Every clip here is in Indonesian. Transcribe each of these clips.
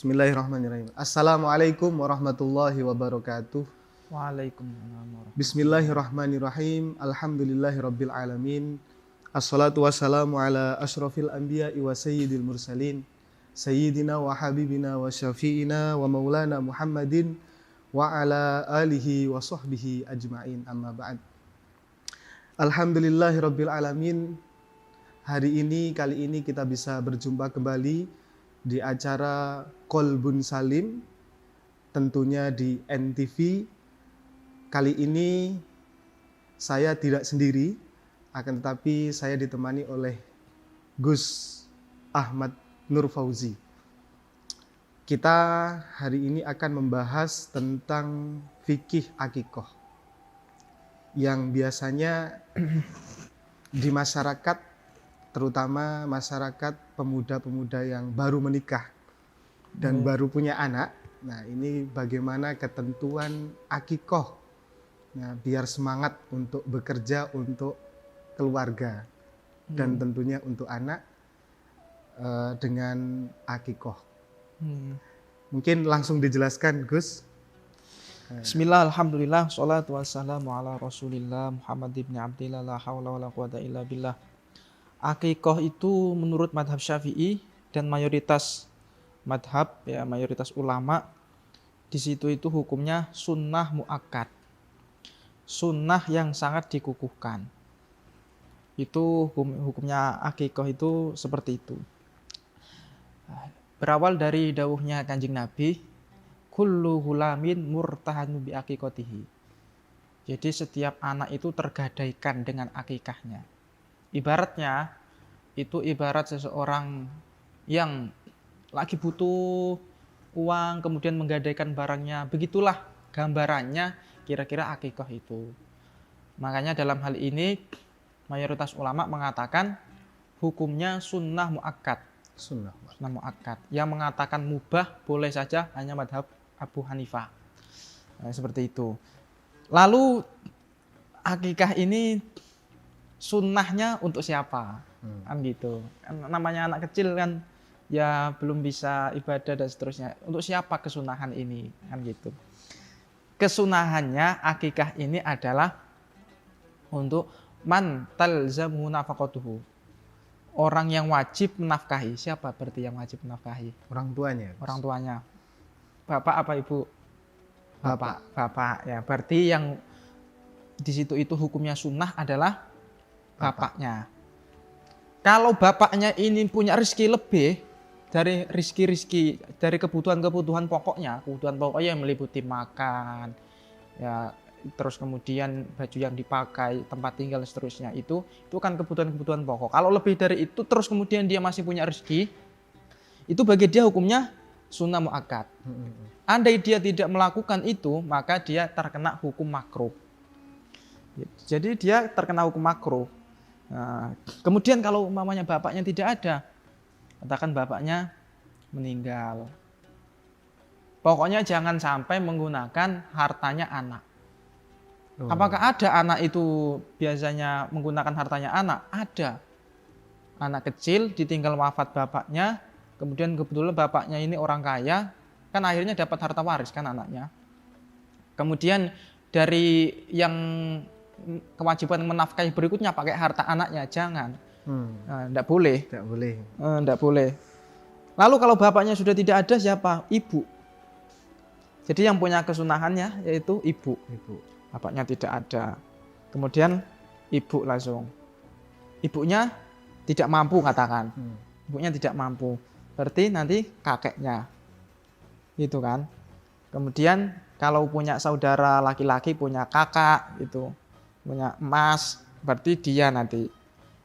Bismillahirrahmanirrahim. Assalamualaikum warahmatullahi wabarakatuh. Waalaikumsalam. Bismillahirrahmanirrahim. Alhamdulillahirabbil alamin. Assalatu wassalamu ala asyrafil anbiya'i wa sayyidil mursalin. Sayyidina wa habibina wa syafi'ina wa maulana Muhammadin wa ala alihi wa sahbihi ajma'in, amma ba'd. Alhamdulillahirabbil alamin. Kali ini kita bisa berjumpa kembali di acara Qalbun Salim, tentunya di NTV. Kali ini saya tidak sendiri, akan tetapi saya ditemani oleh Gus Ahmad Nur Fauzi. Kita hari ini akan membahas tentang fikih akikoh yang biasanya di masyarakat, terutama masyarakat pemuda-pemuda yang baru menikah dan baru punya anak. Nah, ini bagaimana ketentuan akikoh. Nah, biar semangat untuk bekerja untuk keluarga dan tentunya untuk anak dengan akikoh. Mungkin langsung dijelaskan, Gus. Bismillah, alhamdulillah, sholatu wassalamu ala rasulillah Muhammad ibn Abdillah, la hawla wa la quwata illa billah. Akikoh itu menurut madhab Syafi'i dan mayoritas madhab, ya mayoritas ulama, di situ itu hukumnya sunnah muakkad, sunnah yang sangat dikukuhkan. Itu hukumnya akikoh itu seperti itu. Berawal dari dawuhnya Kanjeng Nabi, kullu hulamin murtahanu bi akikotihi. Jadi setiap anak itu tergadaikan dengan akikahnya. Ibaratnya, itu ibarat seseorang yang lagi butuh uang, kemudian menggadaikan barangnya. Begitulah gambarannya kira-kira akikoh itu. Makanya dalam hal ini, mayoritas ulama mengatakan hukumnya sunnah muakkad. Sunnah muakkad. Yang mengatakan mubah boleh saja hanya madhab Abu Hanifah. Nah, seperti itu. Lalu akikah ini sunnahnya untuk siapa? Kan gitu. Namanya anak kecil kan ya belum bisa ibadah dan seterusnya. Untuk siapa kesunahan ini? Kan gitu. Kesunahannya akikah ini adalah untuk man talzamu nafaqatuhu. Orang yang wajib menafkahi. Siapa berarti yang wajib menafkahi? Orang tuanya. Orang tuanya. Bapak apa ibu? Bapak ya. Berarti yang di situ itu hukumnya sunnah adalah bapaknya. Kalau bapaknya ini punya rezeki lebih dari rezeki dari kebutuhan pokoknya yang meliputi makan, ya terus kemudian baju yang dipakai, tempat tinggal seterusnya, itu kan kebutuhan pokok. Kalau lebih dari itu terus kemudian dia masih punya rezeki, itu bagi dia hukumnya sunnah muakkad. Andai dia tidak melakukan itu, maka dia terkena hukum makruh. Jadi dia terkena hukum makruh. Nah, kemudian kalau umpamanya bapaknya tidak ada, katakan bapaknya meninggal, pokoknya jangan sampai menggunakan hartanya anak. Apakah ada anak itu biasanya menggunakan hartanya anak? Ada. Anak kecil ditinggal wafat bapaknya, kemudian kebetulan bapaknya ini orang kaya, kan akhirnya dapat harta waris kan anaknya. Kemudian dari yang kewajiban menafkahi berikutnya pakai harta anaknya, jangan. Enggak boleh. Enggak boleh. Lalu kalau bapaknya sudah tidak ada, siapa? Ibu. Jadi yang punya kesunahannya yaitu ibu. Bapaknya tidak ada. Kemudian ibu langsung. Ibunya tidak mampu katakan. Ibunya tidak mampu. Berarti nanti kakeknya. Gitu kan. Kemudian kalau punya saudara laki-laki, punya kakak itu, punya emas, berarti dia nanti.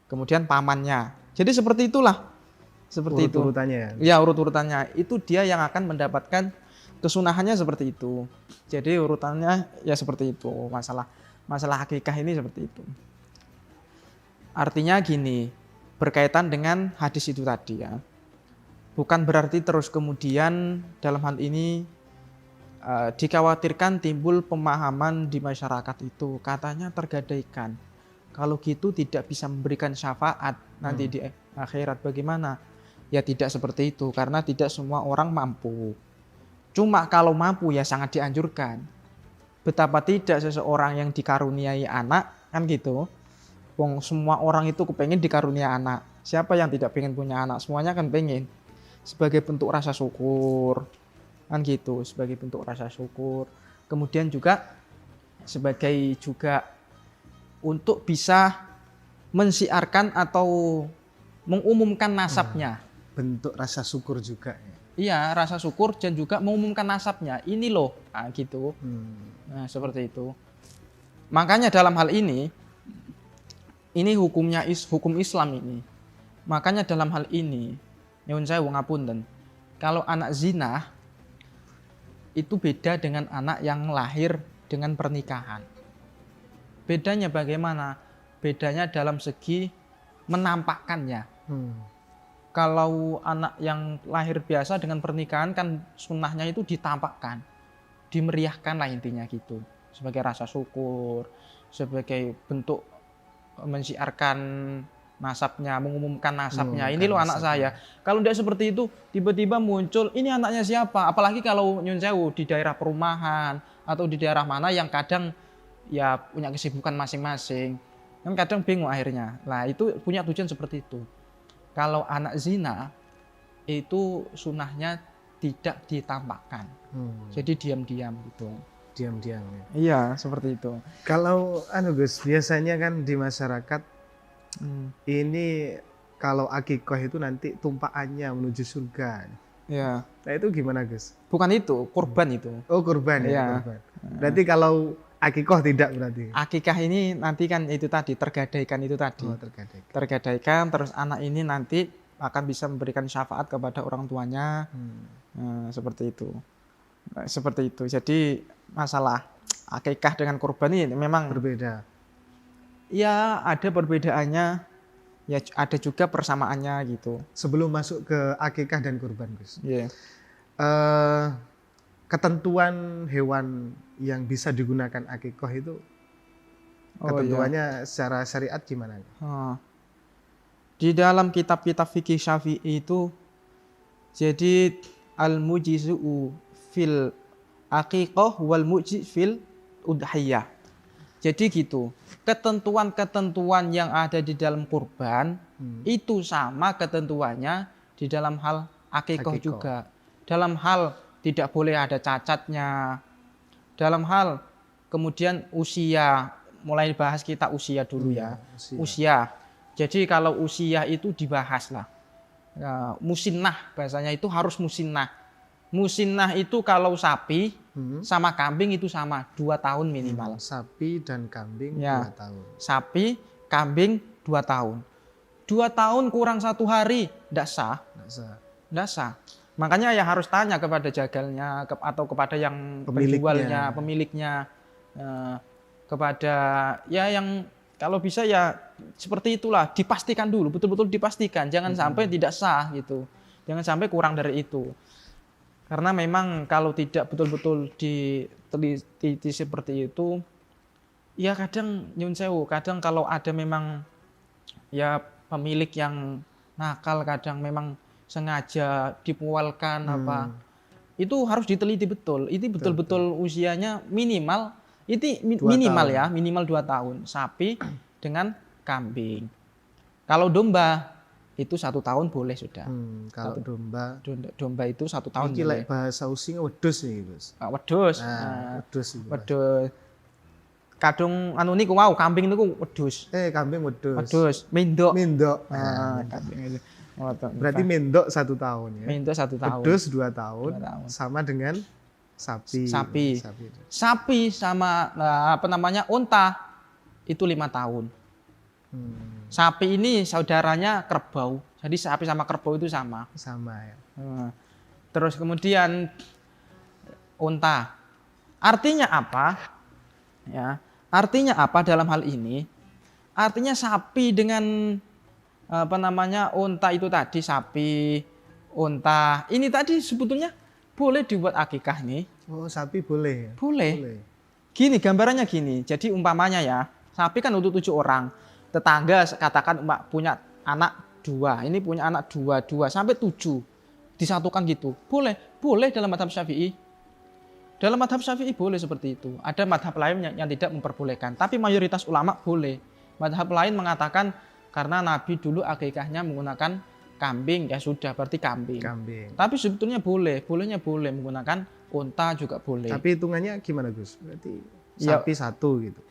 Kemudian pamannya. Jadi seperti itulah. Seperti itu. Urut-urutannya. Ya, urut-urutannya. Itu dia yang akan mendapatkan kesunahannya seperti itu. Jadi urutannya ya seperti itu. Masalah akikah ini seperti itu. Artinya gini, berkaitan dengan hadis itu tadi ya. Bukan berarti terus kemudian dalam hal ini dikhawatirkan timbul pemahaman di masyarakat itu, katanya tergadaikan. Kalau gitu tidak bisa memberikan syafaat nanti di akhirat, bagaimana? Ya tidak seperti itu, karena tidak semua orang mampu. Cuma kalau mampu ya sangat dianjurkan. Betapa tidak seseorang yang dikaruniai anak, kan gitu. Wong semua orang itu kepengen dikaruniai anak. Siapa yang tidak pengen punya anak? Semuanya kan pengen. Sebagai bentuk rasa syukur, kan gitu. Sebagai bentuk rasa syukur. Kemudian juga sebagai juga untuk bisa mensiarkan atau mengumumkan nasabnya. Bentuk rasa syukur juga ya. Iya, rasa syukur dan juga mengumumkan nasabnya. Ini loh, nah, gitu. Nah, seperti itu. Makanya dalam hal ini hukumnya hukum Islam ini. Makanya dalam hal ini, nyuwun sewu ngapunten. Kalau anak zina itu beda dengan anak yang lahir dengan pernikahan. Bedanya bagaimana? Bedanya dalam segi menampakkannya. Kalau anak yang lahir biasa dengan pernikahan kan sunnahnya itu ditampakkan, dimeriahkan lah intinya gitu, sebagai rasa syukur, sebagai bentuk mensiarkan nasabnya, mengumumkan nasabnya. Ini loh anak saya. Kalau tidak seperti itu, tiba-tiba muncul ini anaknya siapa? Apalagi kalau nyun sewu di daerah perumahan atau di daerah mana yang kadang ya punya kesibukan masing-masing, kan kadang bingung akhirnya. Nah itu punya tujuan seperti itu. Kalau anak zina itu sunnahnya tidak ditampakkan, jadi diam-diam gitu. Diam-diam ya. Iya seperti itu. Kalau Gus, biasanya kan di masyarakat ini kalau akikoh itu nanti tumpaannya menuju surga. Ya. Nah itu gimana Gus? Bukan itu, kurban itu. Oh kurban ya. Kurban. Berarti kalau akikoh tidak berarti. Akikah ini nanti kan itu tadi tergadaikan itu tadi. Tergadaikan terus anak ini nanti akan bisa memberikan syafaat kepada orang tuanya. Seperti itu. Seperti itu. Jadi masalah akikah dengan kurban ini memang berbeda. Ya ada perbedaannya. Ya ada juga persamaannya gitu. Sebelum masuk ke akikah dan kurban Gus. Iya. Ketentuan hewan yang bisa digunakan akikoh itu ketentuannya secara syariat gimana? Di dalam kitab-kitab fikih Syafi'i itu jadi al-mujizu fil akikoh wal mujiz fil udhiyah. Jadi gitu. Ketentuan-ketentuan yang ada di dalam kurban itu sama ketentuannya di dalam hal akikoh juga. Dalam hal tidak boleh ada cacatnya. Dalam hal kemudian usia, mulai bahas kita usia dulu ya. Usia. Jadi kalau usia itu dibahas lah. Musinnah bahasanya itu harus musinnah. Musinnah itu kalau sapi sama kambing itu sama 2 tahun minimal. Sapi dan kambing ya. 2 tahun. Sapi, kambing 2 tahun. 2 tahun kurang 1 hari tidak sah. Tidak sah. Makanya ya harus tanya kepada jagalnya atau kepada yang penjualnya, pemiliknya, kepada ya yang kalau bisa ya seperti itulah, dipastikan dulu, betul-betul dipastikan, jangan sampai tidak sah gitu, jangan sampai kurang dari itu. Karena memang kalau tidak betul-betul diteliti seperti itu, ya kadang nyun sewu, kadang kalau ada memang ya pemilik yang nakal, kadang memang sengaja dipualkan apa itu harus diteliti betul. Ini betul-betul usianya minimal itu minimal ya, minimal 2 tahun sapi dengan kambing. Kalau domba itu 1 tahun boleh sudah. Kalau domba itu 1 tahun ini boleh. Bahasa usinya wedhus nih Gus. Wedhus. Wedhus. Kadung anu niku wow, kambing niku wedhus. Kambing wedhus. Wedhus, mendok. Kambing itu. Berarti mendok 1 tahun ya. Mendok 1 tahun. Wedhus 2 tahun. Sama dengan sapi. Sapi sama unta itu 5 tahun. Sapi ini saudaranya kerbau. Jadi sapi sama kerbau itu sama. Sama ya. Terus kemudian unta. Artinya apa? Ya, artinya apa dalam hal ini? Artinya sapi dengan unta itu tadi, sapi, unta. Ini tadi sebetulnya boleh dibuat akikah nih. Oh, sapi boleh ya? Boleh. Gini gambarannya gini. Jadi umpamanya ya, sapi kan untuk 7 orang. Tetangga katakan punya anak 2, ini punya anak 2, 2 sampai 7 disatukan gitu. Boleh dalam mazhab Syafi'i. Dalam mazhab Syafi'i boleh seperti itu. Ada mazhab lain yang tidak memperbolehkan, tapi mayoritas ulama boleh. Mazhab lain mengatakan karena Nabi dulu akikahnya menggunakan kambing, ya sudah berarti kambing. Tapi sebetulnya bolehnya boleh menggunakan unta juga boleh. Tapi hitungannya gimana Gus? Berarti sapi 1 gitu.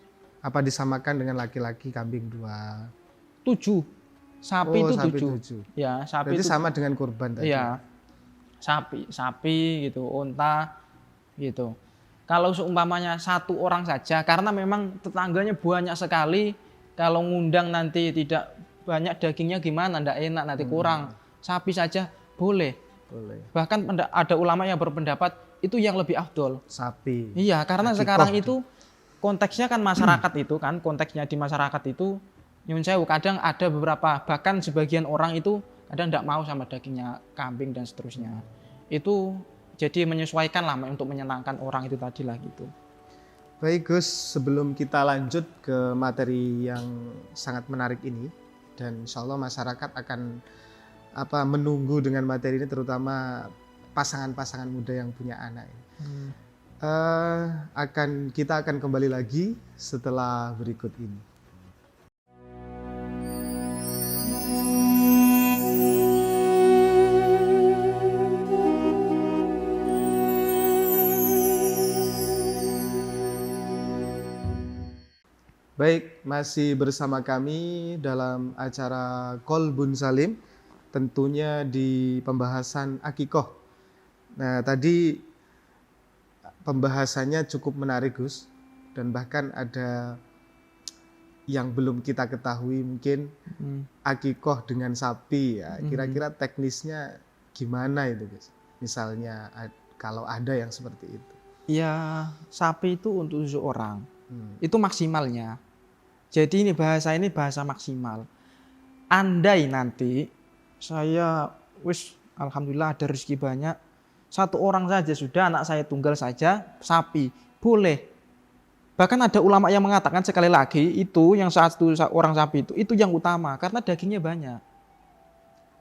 Apa disamakan dengan laki-laki kambing 2? 7. Sapi itu 7. 7. Ya, sapi berarti itu sama dengan kurban tadi. Iya. Sapi gitu, unta gitu. Kalau seumpamanya 1 orang saja, karena memang tetangganya banyak sekali, kalau ngundang nanti tidak banyak dagingnya gimana, ndak enak nanti kurang. Sapi saja boleh. Bahkan ada ulama yang berpendapat itu yang lebih afdol. Sapi. Iya, karena sekarang itu konteksnya kan masyarakat itu kan, konteksnya di masyarakat itu nyun sewu, kadang ada beberapa, bahkan sebagian orang itu kadang ndak mau sama dagingnya kambing dan seterusnya. Itu jadi menyesuaikan lah untuk menyenangkan orang itu tadi lah gitu. Baik Gus, sebelum kita lanjut ke materi yang sangat menarik ini, dan insya Allah masyarakat akan menunggu dengan materi ini, terutama pasangan-pasangan muda yang punya anak ini. Kita akan kembali lagi setelah berikut ini. Baik, masih bersama kami dalam acara Qalbun Salim, tentunya di pembahasan akikoh. Nah, tadi pembahasannya cukup menarik Gus, dan bahkan ada yang belum kita ketahui mungkin akikoh dengan sapi ya. Kira-kira teknisnya gimana itu Gus? Misalnya kalau ada yang seperti itu. Ya, sapi itu untuk 7 orang. Itu maksimalnya. Jadi ini bahasa maksimal. Andai nanti saya alhamdulillah ada rezeki banyak, 1 orang saja sudah, anak saya tunggal saja, sapi boleh. Bahkan ada ulama yang mengatakan sekali lagi itu yang 1 orang sapi itu yang utama karena dagingnya banyak.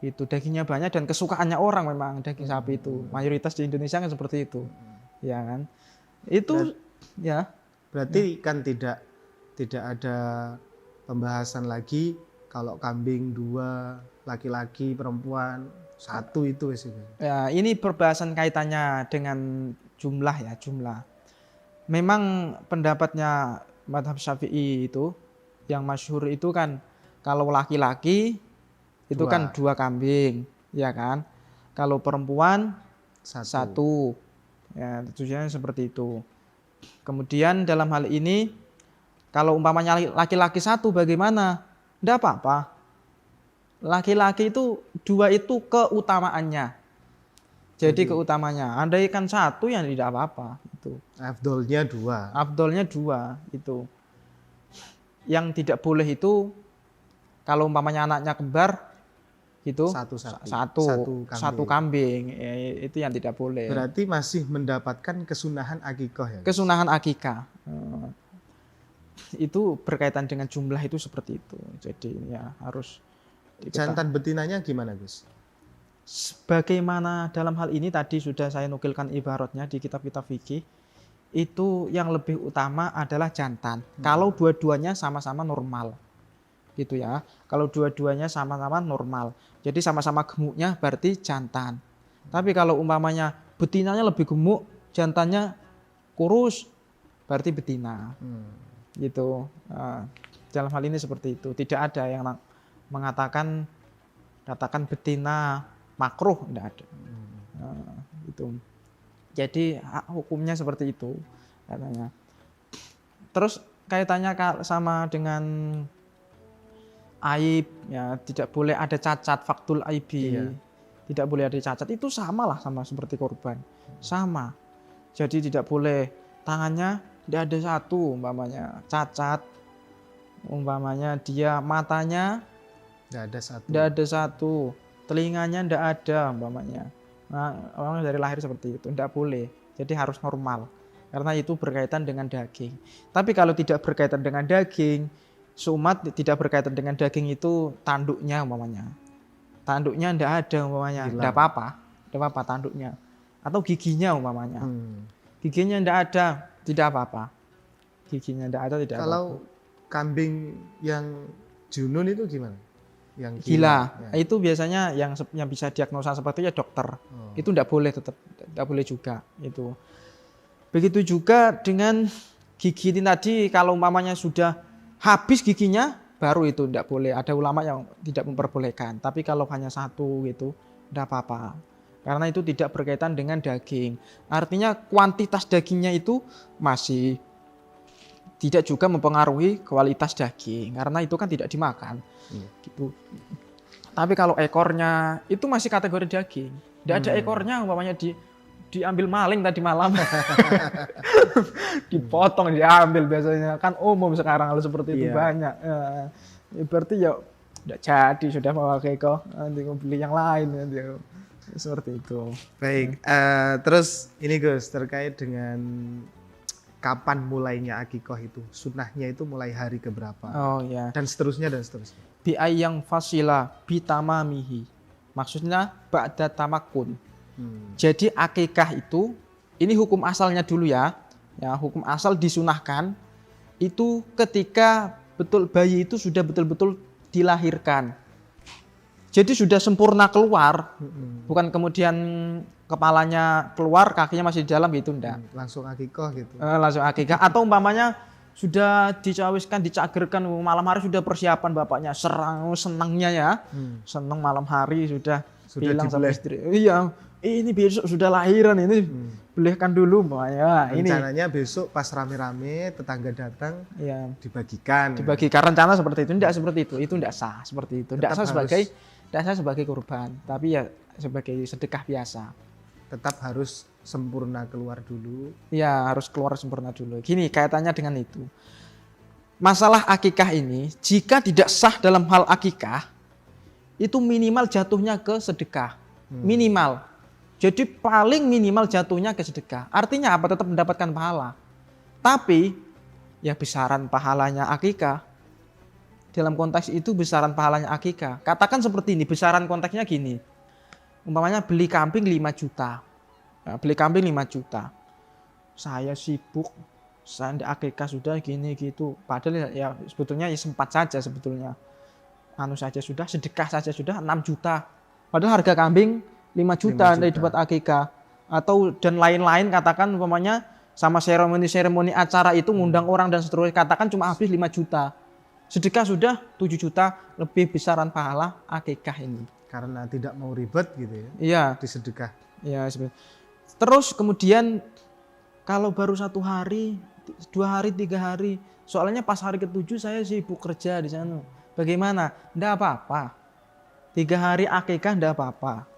Itu dagingnya banyak dan kesukaannya orang memang daging sapi itu. Mayoritas di Indonesia kan seperti itu. Ya kan? Itu ya. Berarti kan tidak ada pembahasan lagi kalau kambing 2, laki-laki, perempuan 1 itu wis. Ya, ini perbahasan kaitannya dengan jumlah ya, jumlah. Memang pendapatnya mazhab Syafi'i itu yang masyhur itu kan kalau laki-laki itu kan 2 kambing, ya kan? Kalau perempuan 1. Ya, tujuannya seperti itu. Kemudian dalam hal ini kalau umpamanya laki-laki 1 bagaimana? Tidak apa-apa. Laki-laki itu 2 itu keutamaannya. Jadi keutamanya. Andai kan 1 yang tidak apa-apa. Itu. Afdolnya 2. Afdolnya 2 itu. Yang tidak boleh itu kalau umpamanya anaknya kembar itu 1 kambing. Itu yang tidak boleh. Berarti masih mendapatkan kesunahan akikoh ya? Kesunahan akikah. Itu berkaitan dengan jumlah itu seperti itu. Jadi ya harus jantan betinanya gimana Gus? Bagaimana dalam hal ini tadi sudah saya nukilkan ibaratnya di kitab-kitab fikih, itu yang lebih utama adalah jantan. Kalau dua-duanya sama-sama normal. Gitu ya. Kalau dua-duanya sama-sama normal. Jadi sama-sama gemuknya berarti jantan. Tapi kalau umpamanya betinanya lebih gemuk, jantannya kurus, berarti betina. Gitu. Dalam hal ini seperti itu. Tidak ada yang mengatakan katakan betina makruh, tidak ada. Itu. Jadi hukumnya seperti itu katanya. Terus kaitannya sama dengan aib, ya tidak boleh ada cacat, faktul aibi. Iya. Tidak boleh ada cacat. Itu sama lah sama seperti korban. Sama. Jadi tidak boleh tangannya tidak ada 1 umpamanya cacat. Umpamanya dia matanya tidak ada 1. Telinganya tidak ada umpamanya. Nah, orang dari lahir seperti itu tidak boleh. Jadi harus normal. Karena itu berkaitan dengan daging. Tapi kalau tidak berkaitan dengan daging, seumat tidak berkaitan dengan daging itu tanduknya umpamanya. tanduknya ndak ada umpamanya, Hilang. ndak apa-apa tanduknya. Atau giginya umpamanya. Giginya ndak ada, tidak apa-apa. Giginya ndak ada, tidak apa-apa. Kalau kambing yang junun itu gimana? Yang Gila. ya. Itu biasanya yang bisa diagnosa seperti itu ya dokter. Itu ndak boleh, tetap ndak boleh juga itu. Begitu juga dengan gigi ini tadi, kalau umpamanya sudah habis giginya baru itu ndak boleh. Ada ulama yang tidak memperbolehkan. Tapi kalau hanya satu gitu ndak apa-apa. Karena itu tidak berkaitan dengan daging. Artinya kuantitas dagingnya itu masih tidak juga mempengaruhi kualitas daging. Karena itu kan tidak dimakan. Gitu. Tapi kalau ekornya itu masih kategori daging. Tidak ada ekornya umpamanya diambil maling tadi malam. Dipotong, diambil biasanya. Kan umum sekarang kalau seperti itu banyak. Ya, berarti ya tidak jadi, sudah memakai kok. Nanti beli yang lain nanti. Seperti itu. Baik, terus ini Gus, terkait dengan kapan mulainya akikoh itu, sunnahnya itu mulai hari keberapa? Oh ya. Dan seterusnya dan seterusnya. Bi ayang fasila bitamamihi. Maksudnya ba'da tamakun. Jadi akikah itu, ini hukum asalnya dulu ya. Ya, hukum asal disunahkan itu ketika bayi itu sudah betul-betul dilahirkan. Jadi sudah sempurna keluar, bukan kemudian kepalanya keluar, kakinya masih di dalam gitu, enggak. Langsung akikoh gitu. Langsung akikah. Atau umpamanya sudah dicawiskan, dicagerkan malam hari sudah persiapan bapaknya, senangnya ya. Senang malam hari sudah bilang sama istri. Iya, ini besok sudah lahiran ini. Belehkan dulu ya. Rencananya besok pas rame-rame tetangga datang dibagikan. Dibagikan, rencana seperti itu. Enggak seperti itu. Itu enggak sah seperti itu. Enggak sah sebagai kurban, tapi ya sebagai sedekah biasa. Tetap harus sempurna keluar dulu. Iya, harus keluar sempurna dulu. Gini, kaitannya dengan itu. Masalah akikah ini, jika tidak sah dalam hal akikah, itu minimal jatuhnya ke sedekah. Minimal. Jadi paling minimal jatuhnya ke sedekah. Artinya apa? Tetap mendapatkan pahala. Tapi, ya besaran pahalanya akikah. Dalam konteks itu besaran pahalanya akikah. Katakan seperti ini, besaran konteksnya gini. Umpamanya beli kambing 5 juta. Ya, beli kambing 5 juta. Saya sibuk, saya akikah sudah gini gitu. Padahal ya sebetulnya ya sempat saja sebetulnya. Anu saja sudah, sedekah saja sudah 6 juta. Padahal harga kambing 5 juta dari dapat akikah. Atau dan lain-lain, katakan umpamanya sama seremoni acara itu ngundang orang dan seterusnya, katakan cuma habis 5 juta. Sedekah sudah 7 juta, lebih besaran pahala akikah ini. Karena tidak mau ribet gitu ya. Iya. Di sedekah. Iya. Terus kemudian kalau baru 1 hari, 2 hari, 3 hari, soalnya pas hari ke-7 saya sibuk kerja di sana. Bagaimana? Enggak apa-apa. 3 hari akikah enggak apa-apa.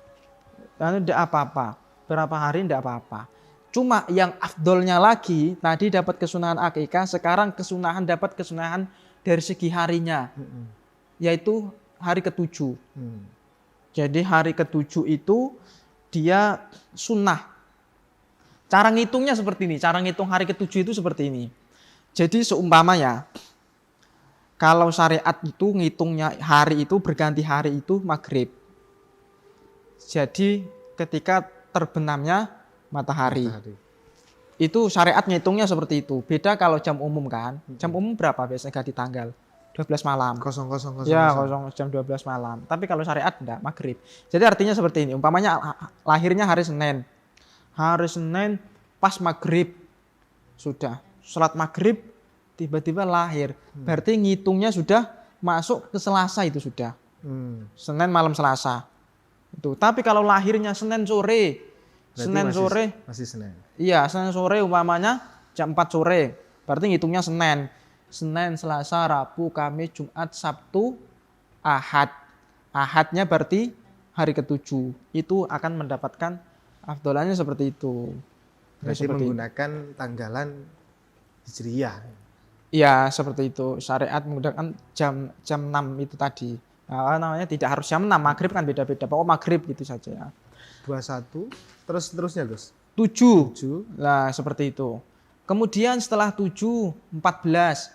Enggak apa-apa. Berapa hari enggak apa-apa. Cuma yang afdolnya lagi, tadi dapat kesunahan akikah, sekarang dapat kesunahan dari segi harinya, yaitu hari ke-7. Jadi hari ke-7 itu dia sunnah. Cara ngitungnya seperti ini, cara ngitung hari ke-7 itu seperti ini. Jadi seumpamanya, kalau syariat itu ngitungnya hari itu berganti hari itu maghrib. Jadi ketika terbenamnya matahari. Itu syariat ngitungnya seperti itu. Beda kalau jam umum kan. Jam umum berapa biasanya ganti tanggal? 12 malam. 00:00. Ya, jam 12 malam. Tapi kalau syariat enggak, maghrib. Jadi artinya seperti ini. Umpamanya lahirnya hari Senin. Hari Senin pas maghrib. Sudah. Sholat maghrib tiba-tiba lahir. Berarti ngitungnya sudah masuk ke Selasa itu sudah. Senin malam Selasa. Itu. Tapi kalau lahirnya Senin sore. Berarti Senin sore. Masih Senin. Iya, Senin sore umpamanya jam 4 sore. Berarti ngitungnya Senin. Senin, Selasa, Rabu, Kamis, Jumat, Sabtu, Ahad. Ahadnya berarti hari ke-7. Itu akan mendapatkan afdolannya seperti itu. Berarti menggunakan tanggalan Hijriyah. Iya, seperti itu. Syariat menggunakan jam 6 itu tadi. Nah, namanya tidak harus jam 6. Maghrib kan beda-beda. Pokoknya maghrib gitu saja ya. 21, terus seterusnya Gus. 7. Nah, seperti itu. Kemudian setelah 7, 14.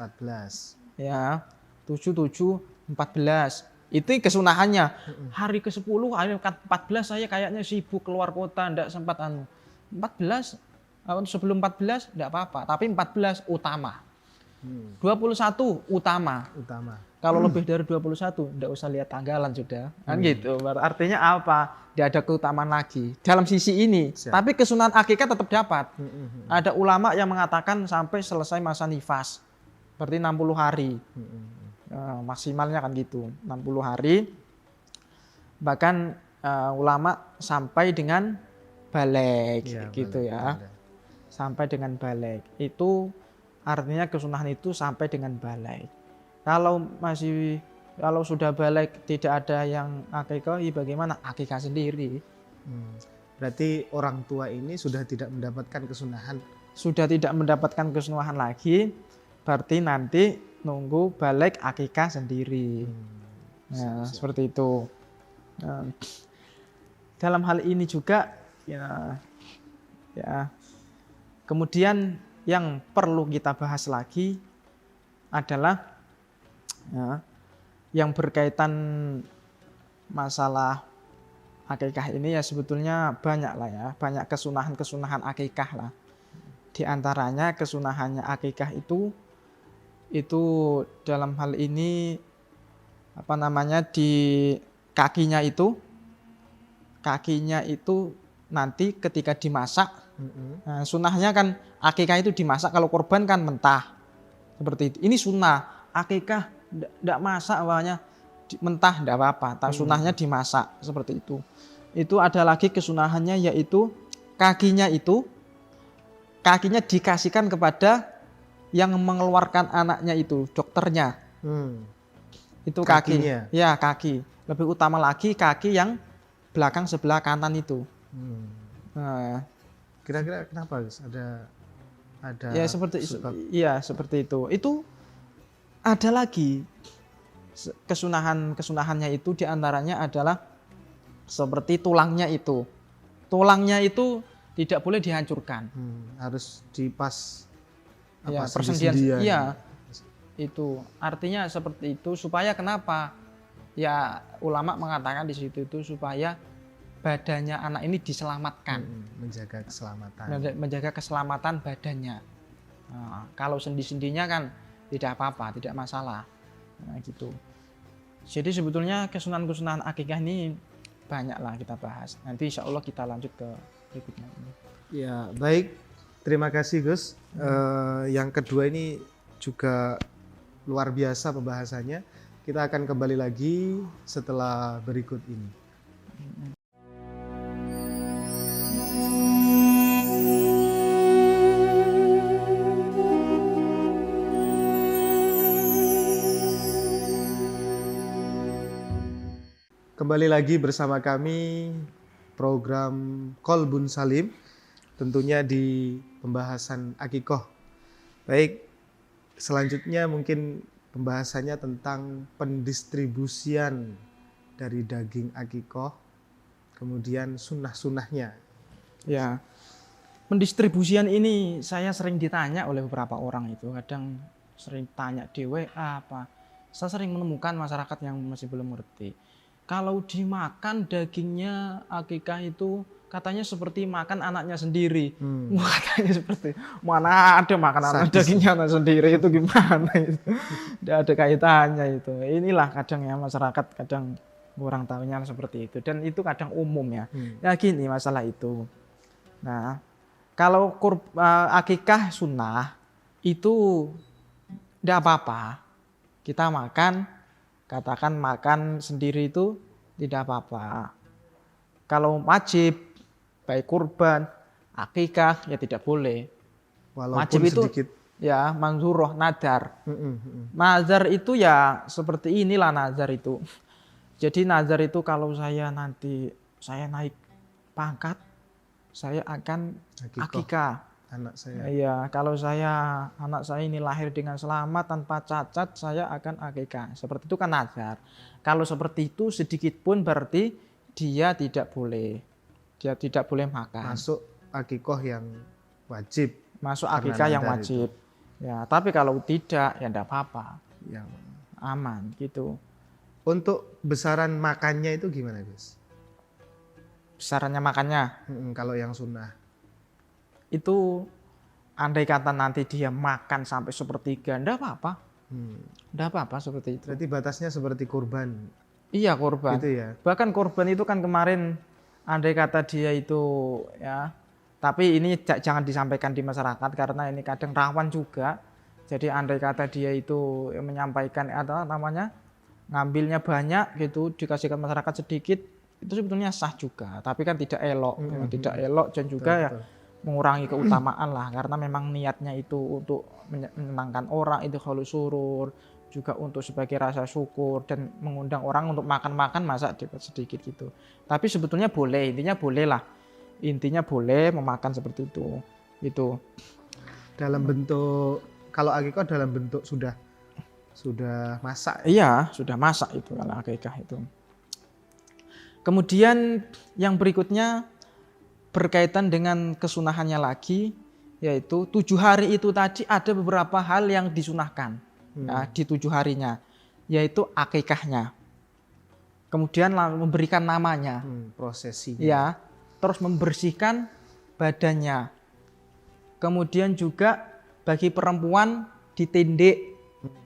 Ya, 7, 7, 14. Itu kesunahannya. Hari ke-10, hari ke-14 saya kayaknya sibuk keluar kota, enggak sempat 14 sebelum 14 enggak apa-apa, tapi 14 utama. 21 utama. Kalau lebih dari 21 enggak usah lihat tanggalan sudah. Kan gitu. Artinya apa? Tidak ada keutamaan lagi dalam sisi ini. Siap. Tapi kesunahan akikah tetap dapat. Ada ulama yang mengatakan sampai selesai masa nifas. Berarti 60 hari. Maksimalnya kan gitu, 60 hari. Bahkan ulama sampai dengan balik gitu ya. Sampai dengan balik. Itu artinya kesunahan itu sampai dengan balik. Kalau sudah balik tidak ada yang akikah, bagaimana? Akikah sendiri. Berarti orang tua ini sudah tidak mendapatkan kesunahan. Sudah tidak mendapatkan kesunahan lagi, berarti nanti nunggu balik akikah sendiri. Nah, seperti itu. Dalam hal ini juga ya. Kemudian yang perlu kita bahas lagi adalah yang berkaitan masalah akikah ini ya sebetulnya banyak lah ya, banyak kesunahan akikah lah. Di antaranya kesunahannya akikah itu dalam hal ini di kakinya itu nanti ketika dimasak, sunahnya kan akikah itu dimasak, kalau kurban kan mentah seperti itu. Ini sunnah. Akikah tidak masak awalnya mentah tidak apa-apa, tapi sunahnya dimasak seperti itu. Itu ada lagi kesunahannya, yaitu kakinya dikasihkan kepada yang mengeluarkan anaknya itu, dokternya. Itu kaki. Ya, kaki. Lebih utama lagi kaki yang belakang sebelah kanan itu. Nah, kira-kira kenapa Gus? Ada ya seperti itu. Itu ada lagi kesunahannya itu, diantaranya adalah seperti tulangnya itu. Tulangnya itu tidak boleh dihancurkan. Harus dipas persendian. Iya. Itu artinya seperti itu supaya kenapa? Ya ulama mengatakan di situ itu supaya badannya anak ini diselamatkan. Menjaga keselamatan badannya. Nah, kalau sendi-sendinya kan tidak apa-apa, tidak masalah. Nah, gitu. Jadi sebetulnya kesunahan akikah ini banyaklah kita bahas. Nanti insya Allah kita lanjut ke berikutnya. Ya, baik. Terima kasih Gus. Yang kedua ini juga luar biasa pembahasannya. Kita akan kembali lagi setelah berikut ini. Kembali lagi bersama kami program Qalbun Salim, tentunya di pembahasan akikoh. Baik, selanjutnya mungkin pembahasannya tentang pendistribusian dari daging akikoh, kemudian sunnah-sunnahnya. Ya, pendistribusian ini saya sering ditanya oleh beberapa orang itu, kadang sering tanya di WA apa. Saya sering menemukan masyarakat yang masih belum ngerti. Kalau dimakan dagingnya akikah itu katanya seperti makan anaknya sendiri. Katanya seperti, mana ada makan anak dagingnya anak sendiri, itu gimana itu. Tidak ada kaitannya itu. Inilah kadang ya masyarakat kadang kurang tahunya seperti itu. Dan itu kadang umum ya. Ya gini masalah itu. Nah kalau akikah sunnah itu tidak apa-apa. Kita makan. Katakan makan sendiri itu tidak apa-apa. Kalau wajib, baik kurban, akikah, ya tidak boleh. Walaupun wajib itu sedikit. Ya manzuroh, nadar. Nazar itu ya seperti inilah nazar itu. Jadi nazar itu kalau saya naik pangkat, saya akan akikah. Anak saya. Iya, kalau anak saya ini lahir dengan selamat tanpa cacat, saya akan akikah. Seperti itu kan nazar. Kalau seperti itu sedikit pun berarti dia tidak boleh. Dia tidak boleh makan. Masuk akikoh yang wajib. Masuk akikah yang wajib. Itu. Ya, tapi kalau tidak ya enggak apa-apa. Yang aman gitu. Untuk besaran makannya itu gimana, Gus? Besarannya makannya Kalau yang sunnah. itu andai kata nanti dia makan sampai sepertiga, enggak apa-apa. Enggak apa-apa seperti itu. Berarti batasnya seperti kurban. Iya, korban. Gitu ya. Bahkan korban itu kan kemarin andai kata dia itu ya, tapi ini jangan disampaikan di masyarakat karena ini kadang rawan juga. Jadi andai kata dia itu menyampaikan atau namanya ngambilnya banyak gitu, dikasihkan masyarakat sedikit, itu sebetulnya sah juga. Tapi kan tidak elok, tidak elok dan juga Betul, ya mengurangi keutamaan lah, karena memang niatnya itu untuk menyenangkan orang, itu khaulus surur, juga untuk sebagai rasa syukur dan mengundang orang untuk makan-makan masa dapat sedikit gitu. Tapi sebetulnya boleh, intinya boleh lah. Intinya boleh memakan seperti itu. Gitu. Dalam bentuk, kalau akikah dalam bentuk sudah masak. Iya, sudah masak itu kalau akikah itu. Kemudian yang berikutnya berkaitan dengan kesunahannya lagi, yaitu 7 hari itu tadi ada beberapa hal yang disunahkan ya, di 7 harinya, yaitu akikahnya. Kemudian memberikan namanya, prosesinya. ya, terus membersihkan badannya. Kemudian juga bagi perempuan ditindek,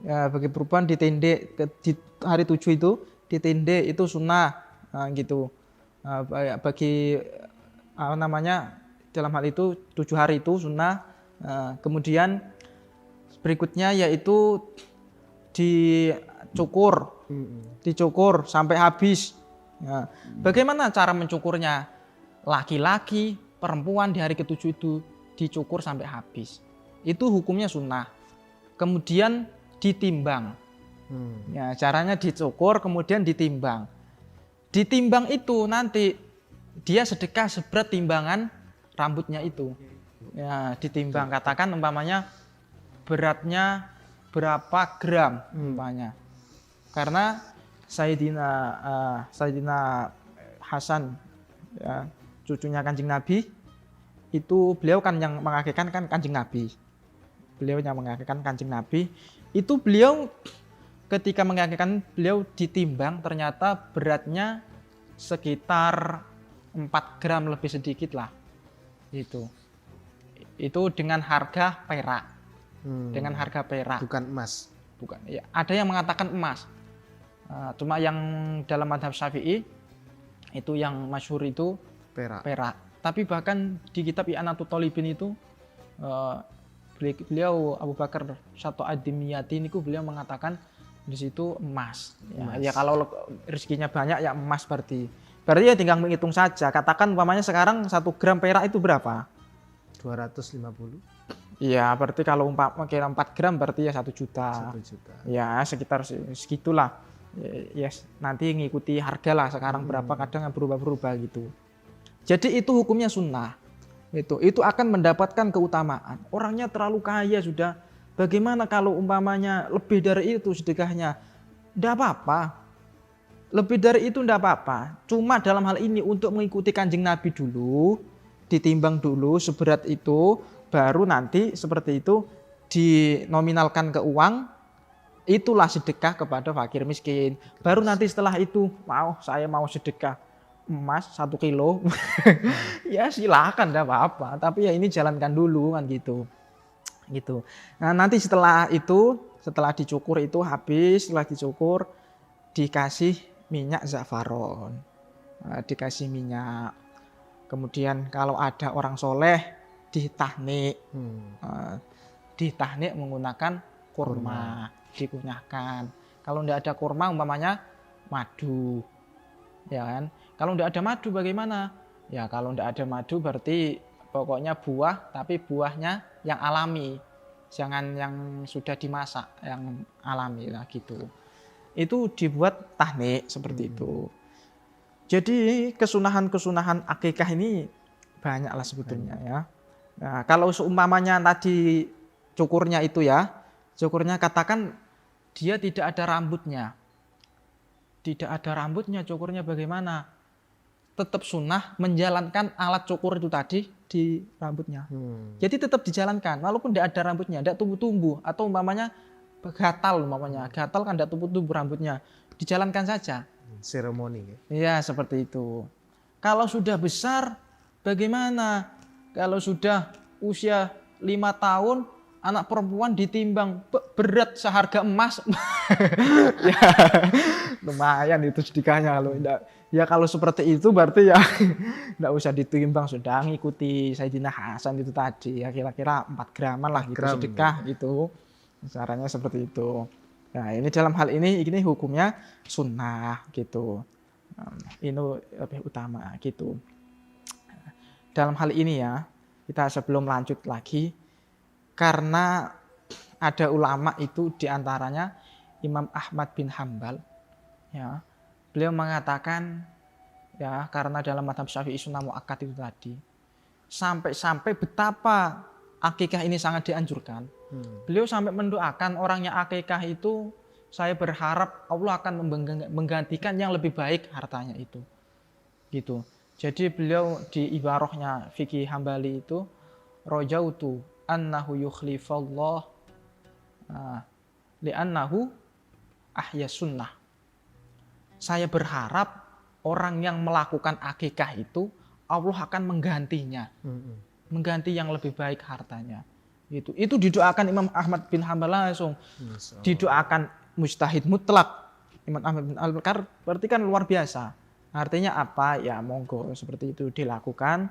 ya, bagi perempuan ditindek di hari 7 itu ditindek itu sunnah, nah, gitu. Bagi dalam hal itu 7 hari itu sunnah. Kemudian berikutnya yaitu dicukur sampai habis. Ya. Bagaimana cara mencukurnya? Laki-laki, perempuan di hari ke-7 itu dicukur sampai habis. Itu hukumnya sunnah. Kemudian ditimbang. Ya, caranya dicukur kemudian ditimbang. Ditimbang itu nanti dia sedekah seberat timbangan rambutnya itu. Ya, ditimbang, katakan umpamanya beratnya berapa gram umpamanya. Karena Sayyidina Hasan, ya, cucunya Kanjeng Nabi, itu beliau kan yang mengakikkan kan Kanjeng Nabi. Beliau yang mengakikkan Kanjeng Nabi, itu beliau ketika mengakikkan beliau ditimbang ternyata beratnya sekitar 4 gram lebih sedikit lah. Itu dengan harga perak. Dengan harga perak. Bukan emas. Bukan. Ya, ada yang mengatakan emas. Cuma yang dalam mazhab Syafi'i itu yang masyhur itu perak. Tapi bahkan di kitab I'anatul Thalibin itu beliau Abu Bakar Syato Ad-Dimyati niku beliau mengatakan di situ emas. Ya kalau rezekinya banyak ya emas berarti ya tinggal menghitung saja. Katakan umpamanya sekarang 1 gram perak itu berapa? 250. Iya, berarti kalau kira 4 gram berarti ya 1 juta. 1 juta. Ya, sekitar segitulah. Yes, nanti ngikuti harga lah sekarang berapa, kadang berubah-berubah gitu. Jadi itu hukumnya sunnah. Itu akan mendapatkan keutamaan. Orangnya terlalu kaya sudah. Bagaimana kalau umpamanya lebih dari itu sedekahnya? Tidak apa-apa. Lebih dari itu tidak apa-apa. Cuma dalam hal ini untuk mengikuti Kanjeng Nabi dulu, ditimbang dulu seberat itu, baru nanti seperti itu dinominalkan ke uang, itulah sedekah kepada fakir miskin. Baru nanti setelah itu, saya mau sedekah emas 1 kilo, ya silakan, tidak apa-apa. Tapi ya ini jalankan dulu kan gitu. Nah nanti setelah dicukur itu habis, setelah dicukur dikasih minyak zafaron, dikasih minyak. Kemudian kalau ada orang soleh ditahnik, ditahnik menggunakan kurma, dikunyahkan. Kalau tidak ada kurma umpamanya madu, ya kan? Kalau tidak ada madu bagaimana? Ya kalau tidak ada madu berarti pokoknya buah, tapi buahnya yang alami, jangan yang sudah dimasak, yang alami lah gitu. Itu dibuat tahnik seperti itu. Jadi kesunahan akikah ini banyaklah sebetulnya ya. Nah, kalau seumpamanya tadi cukurnya itu ya, cukurnya katakan dia tidak ada rambutnya. Tidak ada rambutnya, cukurnya bagaimana? Tetap sunnah menjalankan alat cukur itu tadi di rambutnya. Jadi tetap dijalankan walaupun tidak ada rambutnya, tidak tumbuh-tumbuh atau umpamanya gatal kan tidak tumbuh-tumbuh rambutnya. dijalankan saja. Seremoni ya. Iya, seperti itu. Kalau sudah besar, bagaimana? Kalau sudah usia 5 tahun, anak perempuan ditimbang berat seharga emas. Ya, lumayan itu sedikahnya. Ya kalau seperti itu berarti ya enggak usah ditimbang, sudah ngikuti Sayyidina Hasan itu tadi. Ya kira-kira 4 graman lah gitu gram, sedekah gitu. Caranya seperti itu. Nah, ini dalam hal ini hukumnya sunnah gitu. Ini lebih utama gitu. Dalam hal ini ya, kita sebelum lanjut lagi, karena ada ulama itu diantaranya Imam Ahmad bin Hambal, ya, beliau mengatakan ya karena dalam mazhab Syafi'i sunnah muakkad itu tadi, sampai betapa akikah ini sangat dianjurkan. Beliau sampai mendoakan orangnya akikah itu, saya berharap Allah akan menggantikan yang lebih baik hartanya itu. Gitu. Jadi beliau di ibarahnya fikih Hambali itu, rajautu annahu yukhlifallah li'annahu ahya sunnah. Saya berharap orang yang melakukan akikah itu Allah akan menggantinya. Mengganti yang lebih baik hartanya. Itu didoakan Imam Ahmad bin Hambal langsung. Didoakan mujtahid mutlak Imam Ahmad bin Hambal, berarti kan luar biasa. Artinya apa? Ya monggo seperti itu dilakukan.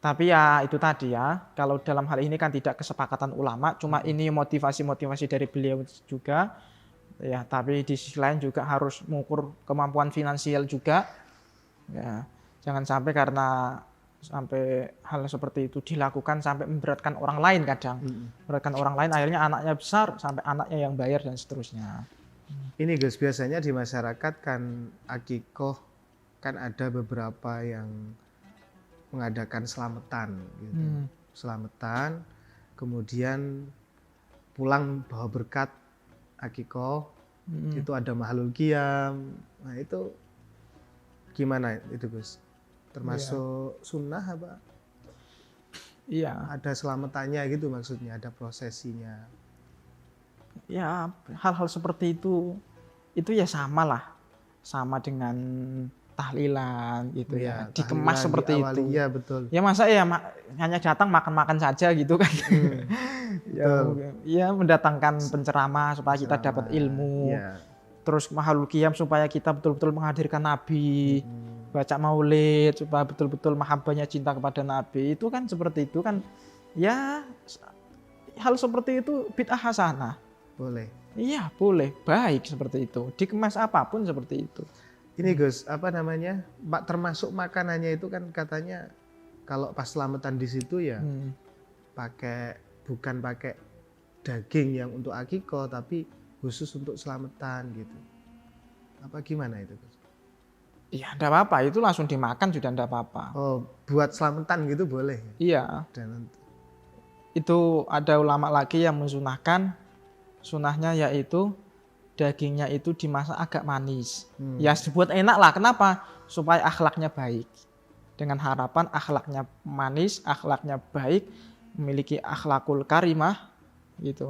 Tapi ya itu tadi ya, kalau dalam hal ini kan tidak kesepakatan ulama, cuma ini motivasi-motivasi dari beliau juga. Ya, tapi di sisi lain juga harus mengukur kemampuan finansial juga. Ya, jangan sampai karena hal seperti itu dilakukan sampai memberatkan orang lain kadang. Memberatkan orang lain, akhirnya anaknya besar sampai anaknya yang bayar dan seterusnya. Ini Gus, biasanya di masyarakat kan akikoh kan ada beberapa yang mengadakan selamatan gitu. Selamatan, kemudian pulang bawa berkat akikoh, itu ada mahlul qiyam. Nah, itu gimana itu Gus? Termasuk sunnah apa? Iya. Ada selamatannya gitu maksudnya, ada prosesinya. Ya, hal-hal seperti itu ya sama lah. Sama dengan tahlilan gitu ya. Dikemas seperti itu. Iya, betul. Ya masa ya hanya datang makan-makan saja gitu kan. Ya mendatangkan penceramah supaya kita dapat ilmu. Ya. Terus mahlul qiyam supaya kita betul-betul menghadirkan Nabi. Baca maulid supaya betul-betul mahabbahnya cinta kepada Nabi. Itu kan seperti itu kan. Ya hal seperti itu bid'ah hasanah. Boleh. Iya, boleh. Baik seperti itu. Dikemas apapun seperti itu. Ini Gus, apa namanya? Termasuk makanannya itu kan katanya kalau pas selamatan di situ ya bukan pakai daging yang untuk akikoh tapi khusus untuk selamatan gitu. Apa gimana itu Gus? Iya, enggak apa-apa. Itu langsung dimakan sudah enggak apa-apa. Oh, buat selamatan gitu boleh? Iya. Dan itu ada ulama lagi yang mensunahkan, sunahnya yaitu dagingnya itu dimasak agak manis. Ya dibuat enak lah. Kenapa? Supaya akhlaknya baik. Dengan harapan akhlaknya manis, akhlaknya baik, memiliki akhlakul karimah gitu.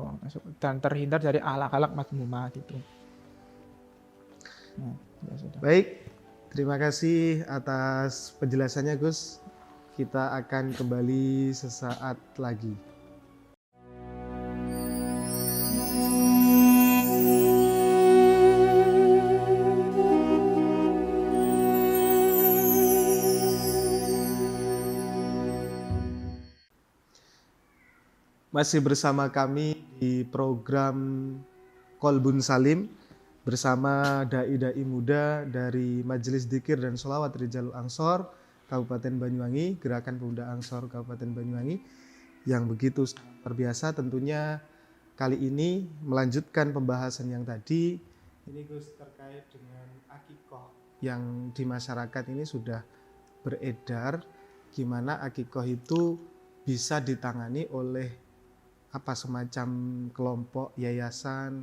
Dan terhindar dari akhlak-akhlak madmumah gitu. Nah, ya sudah. Baik, terima kasih atas penjelasannya Gus. Kita akan kembali sesaat lagi. Masih bersama kami di program Kolbun Salim bersama dai-dai muda dari Majelis Dzikir dan Sholawat Rijalul Ansor Kabupaten Banyuwangi, Gerakan Pemuda Ansor Kabupaten Banyuwangi yang begitu luar biasa. Tentunya kali ini melanjutkan pembahasan yang tadi. Ini Gus terkait dengan akikoh yang di masyarakat ini sudah beredar, gimana akikoh itu bisa ditangani oleh semacam kelompok yayasan.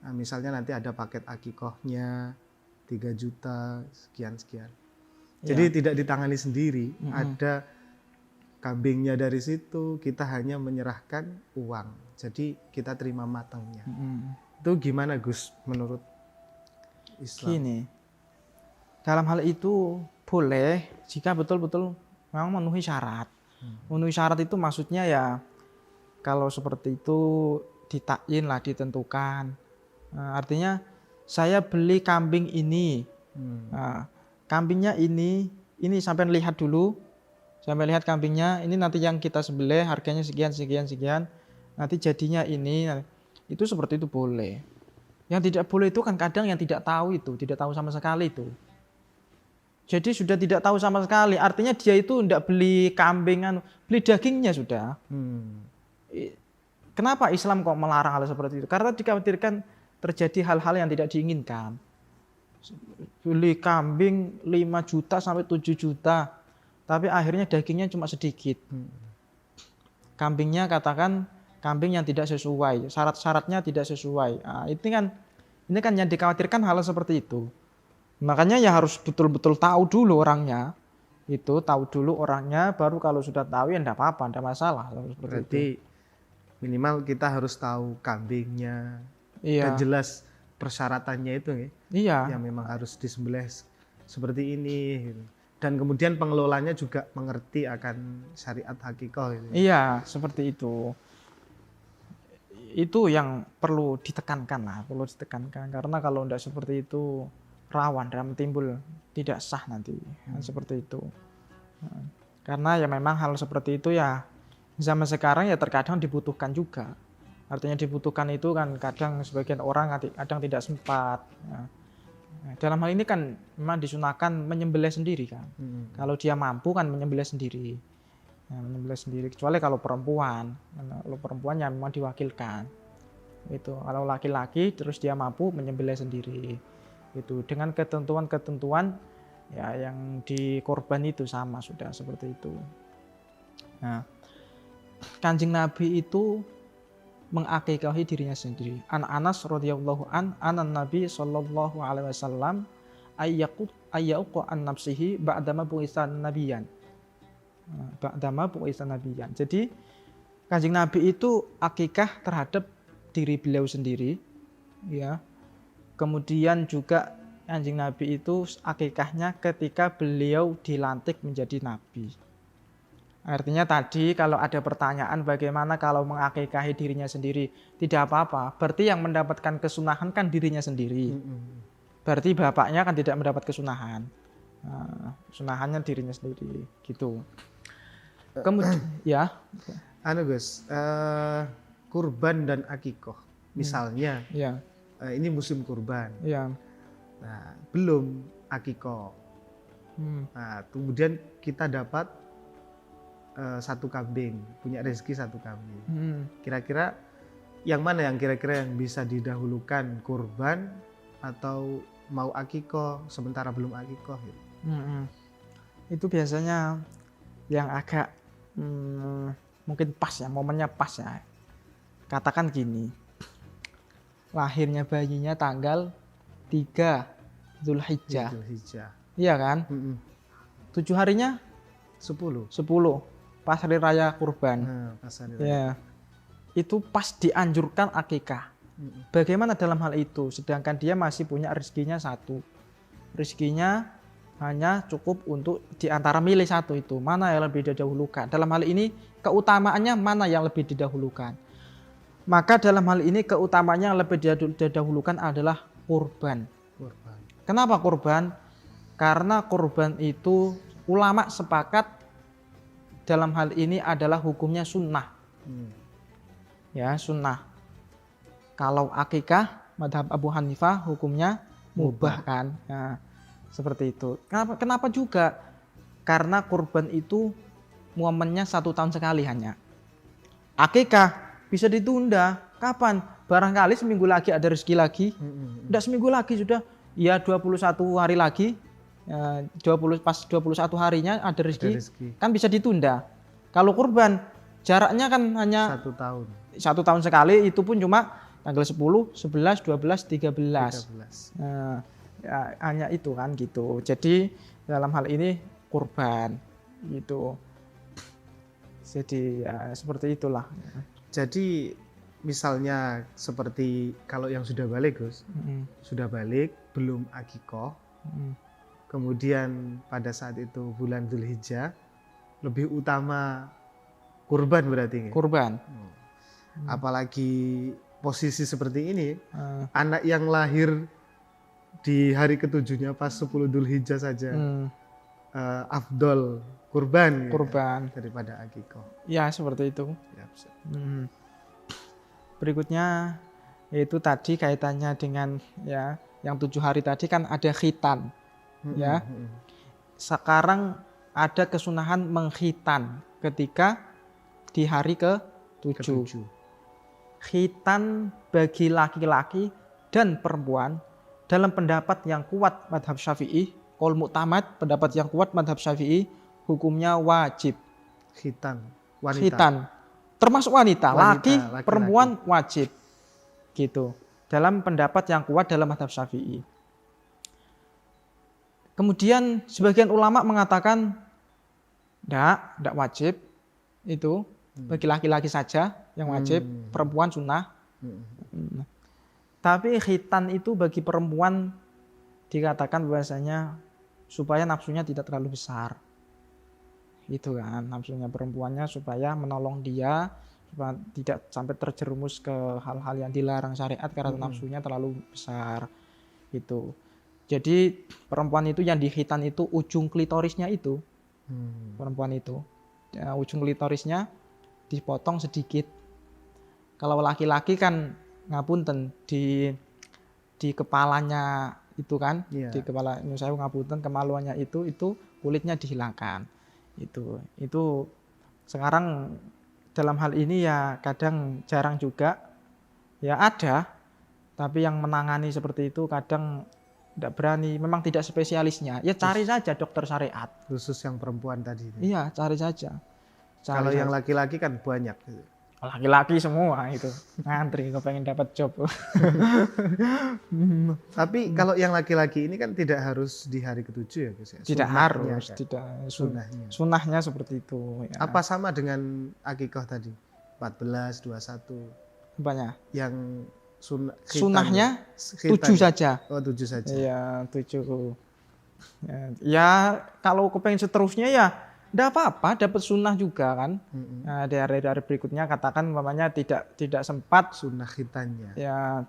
Nah, misalnya nanti ada paket akikohnya 3 juta sekian. Jadi tidak ditangani sendiri, ada kambingnya dari situ, kita hanya menyerahkan uang. Jadi kita terima matangnya. Itu gimana Gus menurut Islam? Gini, dalam hal itu boleh jika betul-betul memang memenuhi syarat. Memenuhi syarat itu maksudnya ya kalau seperti itu ditakyin lah, ditentukan. Artinya saya beli kambing ini, kambingnya ini sampai lihat dulu, sampai lihat kambingnya ini nanti yang kita sembelih harganya sekian, nanti jadinya ini, itu seperti itu boleh. Yang tidak boleh itu kan kadang yang tidak tahu sama sekali itu. Jadi sudah tidak tahu sama sekali, artinya dia itu tidak beli kambing, beli dagingnya sudah. Kenapa Islam kok melarang hal seperti itu? Karena dikhawatirkan terjadi hal-hal yang tidak diinginkan. Beli kambing 5 juta sampai 7 juta, tapi akhirnya dagingnya cuma sedikit. Kambingnya katakan kambing yang tidak sesuai, syarat-syaratnya tidak sesuai. Nah, ini kan yang dikhawatirkan hal seperti itu. Makanya ya harus betul-betul tahu dulu orangnya. Baru kalau sudah tahu ya enggak apa-apa, enggak masalah. Berarti minimal kita harus tahu kambingnya. Iya. Dan jelas persyaratannya itu ya. Iya. Yang memang harus disembelih seperti ini gitu. Dan kemudian pengelolanya juga mengerti akan syariat hakikoh gitu. Iya, seperti itu. Itu yang perlu ditekankan karena kalau tidak seperti itu rawan dalam timbul tidak sah nanti seperti itu. Karena ya memang hal seperti itu ya zaman sekarang ya terkadang dibutuhkan juga. Artinya dibutuhkan itu kan kadang sebagian orang kadang tidak sempat. Dalam hal ini kan memang disunahkan menyembelih sendiri kan. Kalau dia mampu kan menyembelih sendiri. Kecuali kalau perempuan yang memang diwakilkan. Itu kalau laki-laki terus dia mampu menyembelih sendiri. Itu dengan ketentuan ya yang di korban itu sama sudah seperti itu. Nah, Kanjeng Nabi itu mengakikahi dirinya sendiri. Anas radhiyallahu anan Nabi sallallahu alaihi wasallam ayyaqu an nafsihi ba'dama bu'isan nabiyan. Jadi Kanjeng Nabi itu akikah terhadap diri beliau sendiri, ya. Kemudian juga Kanjeng Nabi itu akikahnya ketika beliau dilantik menjadi nabi. Artinya tadi kalau ada pertanyaan bagaimana kalau mengakikahi dirinya sendiri, tidak apa-apa. Berarti yang mendapatkan kesunahan kan dirinya sendiri. Berarti bapaknya kan tidak mendapat kesunahan. Kesunahannya dirinya sendiri, gitu. Kemudian ya. Gus, kurban dan akikoh, misalnya. Ya. Ini musim kurban. Ya. Nah, belum akikoh. Nah, kemudian kita dapat satu kambing, punya rezeki satu kambing. Kira-kira yang mana yang kira-kira yang bisa didahulukan, kurban atau mau akikoh sementara belum akikoh? Gitu. Itu biasanya yang agak mungkin pas ya, momennya pas ya. Katakan gini, lahirnya bayinya tanggal 3 Dzulhijjah. Iya kan? 7 harinya 10. Pas hari raya kurban. Pas hari raya. Ya. Itu pas dianjurkan akikah. Bagaimana dalam hal itu? Sedangkan dia masih punya rezekinya satu. Rezekinya hanya cukup untuk diantara milih satu itu. Mana yang lebih didahulukan? Dalam hal ini keutamaannya mana yang lebih didahulukan? Maka dalam hal ini keutamaannya yang lebih didahulukan adalah kurban. Kenapa kurban? Karena kurban itu ulama sepakat dalam hal ini adalah hukumnya sunnah. Ya, sunnah. Kalau akikah, madhab Abu Hanifah hukumnya mubah kan. Nah, seperti itu. Kenapa juga? Karena kurban itu momennya 1 tahun sekali hanya. Akikah bisa ditunda. Kapan? Barangkali seminggu lagi ada rezeki lagi. Tidak seminggu lagi sudah. Ya 21 hari lagi. 21 harinya ada rezeki. Kan bisa ditunda. Kalau kurban jaraknya kan hanya 1 tahun. 1 tahun sekali, itu pun cuma tanggal 10, 11, 12, 13. Nah, ya, hanya itu kan gitu. Jadi dalam hal ini kurban gitu. Jadi ya seperti itulah. Jadi misalnya seperti kalau yang sudah balik Gus, Mm-mm. sudah balik belum akikoh, Mm-mm. kemudian pada saat itu bulan Dzulhijjah, lebih utama kurban berarti. Kurban. Apalagi posisi seperti ini, Eh, anak yang lahir di hari ketujuhnya pas 10 Dzulhijjah saja mm, afdol kurban, ya, kurban. daripada akikoh. Ya, seperti itu. Ya, Ustaz. Mm. Berikutnya yaitu tadi kaitannya dengan ya yang 7 hari tadi kan ada khitan. Ya. Sekarang ada kesunahan mengkhitan ketika di hari ke-7. Ketujuh. Khitan bagi laki-laki dan perempuan dalam pendapat yang kuat madhab Syafi'i, qaul mu'tamad, pendapat yang kuat madhab Syafi'i, hukumnya wajib. Khitan, wanita. Khitan termasuk wanita, laki, laki-laki. perempuan wajib. Gitu. Dalam pendapat yang kuat dalam madhab Syafi'i. Kemudian sebagian ulama mengatakan enggak wajib. Itu bagi laki-laki saja yang wajib, perempuan sunnah. Tapi khitan itu bagi perempuan dikatakan bahwasanya supaya nafsunya tidak terlalu besar. Itu kan nafsunya perempuannya supaya menolong dia supaya tidak sampai terjerumus ke hal-hal yang dilarang syariat karena nafsunya terlalu besar. Itu. Jadi perempuan itu yang dikhitan itu ujung klitorisnya itu. Perempuan itu ya, ujung klitorisnya dipotong sedikit. Kalau laki-laki kan ngapunten di kepalanya itu kan, di kepala saya ngapunten kemaluannya itu kulitnya dihilangkan. Itu sekarang dalam hal ini ya kadang jarang juga ya ada, tapi yang menangani seperti itu kadang tidak berani, memang tidak spesialisnya. Ya cari saja dokter syariat. Khusus yang perempuan tadi. Iya, cari saja. Kalau yang laki-laki kan banyak. Laki-laki semua itu ngantri kepengen dapat job. Tapi kalau yang laki-laki ini kan tidak harus di hari ke-7 ya Gus ya? Tidak Sunnahnya harus, kan? tidak Sunnahnya. sunnahnya seperti itu. Ya. Apa sama dengan akikoh tadi? 14, 21. Apanya? Yang Sunnahnya 7 saja. Oh 7 saja. Iya 7. Ya kalau kepengen seterusnya ya tidak apa-apa, dapat sunnah juga kan. Nah, dari berikutnya katakan umpamanya tidak sempat sunnah khitannya. Ya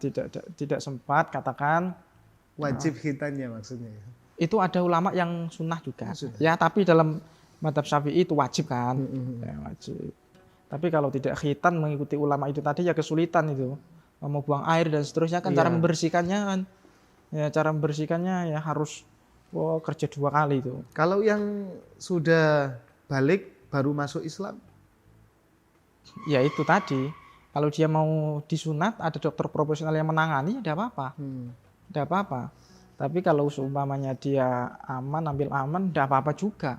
tidak sempat katakan wajib khitannya maksudnya. Itu ada ulama yang sunnah juga. Sunnah. Ya tapi dalam mazhab Syafi'i itu wajib kan. Ya, wajib. Tapi kalau tidak khitan mengikuti ulama itu tadi ya kesulitan itu. Mau buang air dan seterusnya kan cara membersihkannya kan. Ya cara membersihkannya ya harus kerja 2 kali itu. Kalau yang sudah balik baru masuk Islam? Ya itu tadi. Kalau dia mau disunat ada dokter profesional yang menangani, tidak apa-apa. Tidak apa-apa. Tapi kalau seumpamanya dia aman, ambil aman, tidak apa-apa juga.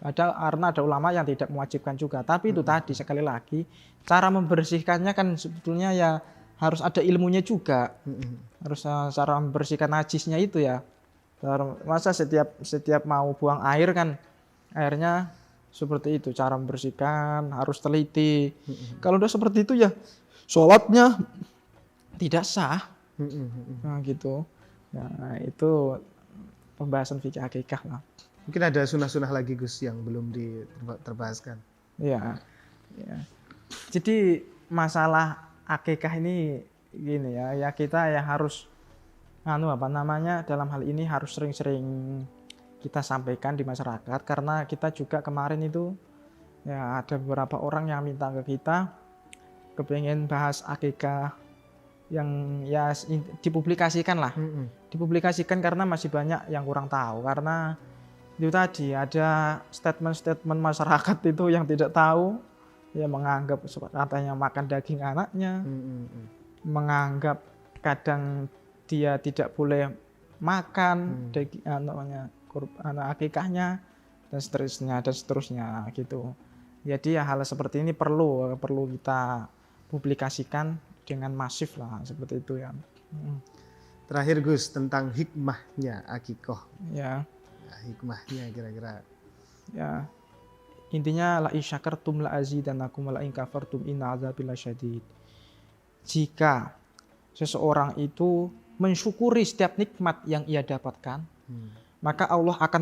Karena ada ulama yang tidak mewajibkan juga. Tapi itu tadi sekali lagi cara membersihkannya kan sebetulnya ya harus ada ilmunya juga. Harus cara membersihkan najisnya itu ya. Masa setiap mau buang air kan airnya seperti itu, cara membersihkan harus teliti. Kalau udah seperti itu ya sholatnya tidak sah. Nah gitu. Nah itu pembahasan fikih akikah lah. Mungkin ada sunnah-sunnah lagi Gus yang belum terbahaskan. Iya. Ya. Jadi masalah akikah ini gini ya kita ya harus dalam hal ini harus sering-sering kita sampaikan di masyarakat karena kita juga kemarin itu ya ada beberapa orang yang minta ke kita kepengen bahas akikah yang ya dipublikasikan lah. Dipublikasikan karena masih banyak yang kurang tahu karena itu tadi ada statement-statement masyarakat itu yang tidak tahu ya menganggap katanya makan daging anaknya, menganggap kadang dia tidak boleh makan daging anak akikahnya dan seterusnya gitu. Jadi ya hal seperti ini perlu kita publikasikan dengan masif lah seperti itu ya. Terakhir Gus tentang hikmahnya akikoh. Ya. Nah, hikmahnya kira-kira. Ya. Intinya la in syakartum la azidanakum wa la in kafartum inna adzabi lasyadid. jika seseorang itu mensyukuri setiap nikmat yang ia dapatkan, maka Allah akan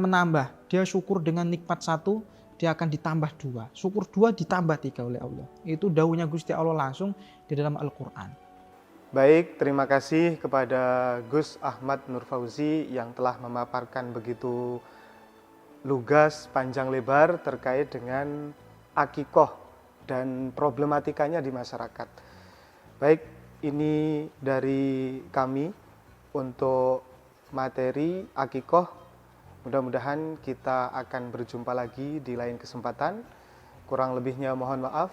menambah. Dia syukur dengan nikmat satu, dia akan ditambah dua. Syukur dua ditambah tiga oleh Allah. Itu dawuhnya Gusti Allah langsung di dalam Al-Quran. Baik, terima kasih kepada Gus Ahmad Nur Fauzi yang telah memaparkan begitu lugas, panjang lebar terkait dengan akikoh dan problematikanya di masyarakat. Baik, ini dari kami untuk materi akikoh. Mudah-mudahan kita akan berjumpa lagi di lain kesempatan. Kurang lebihnya mohon maaf.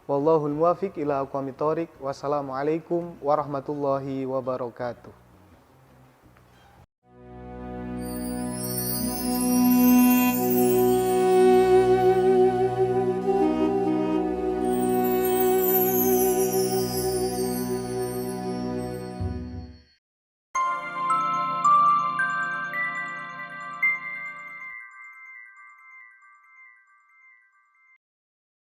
Wallahul muwafiq ila aqwamit thoriq. Wassalamualaikum warahmatullahi wabarakatuh.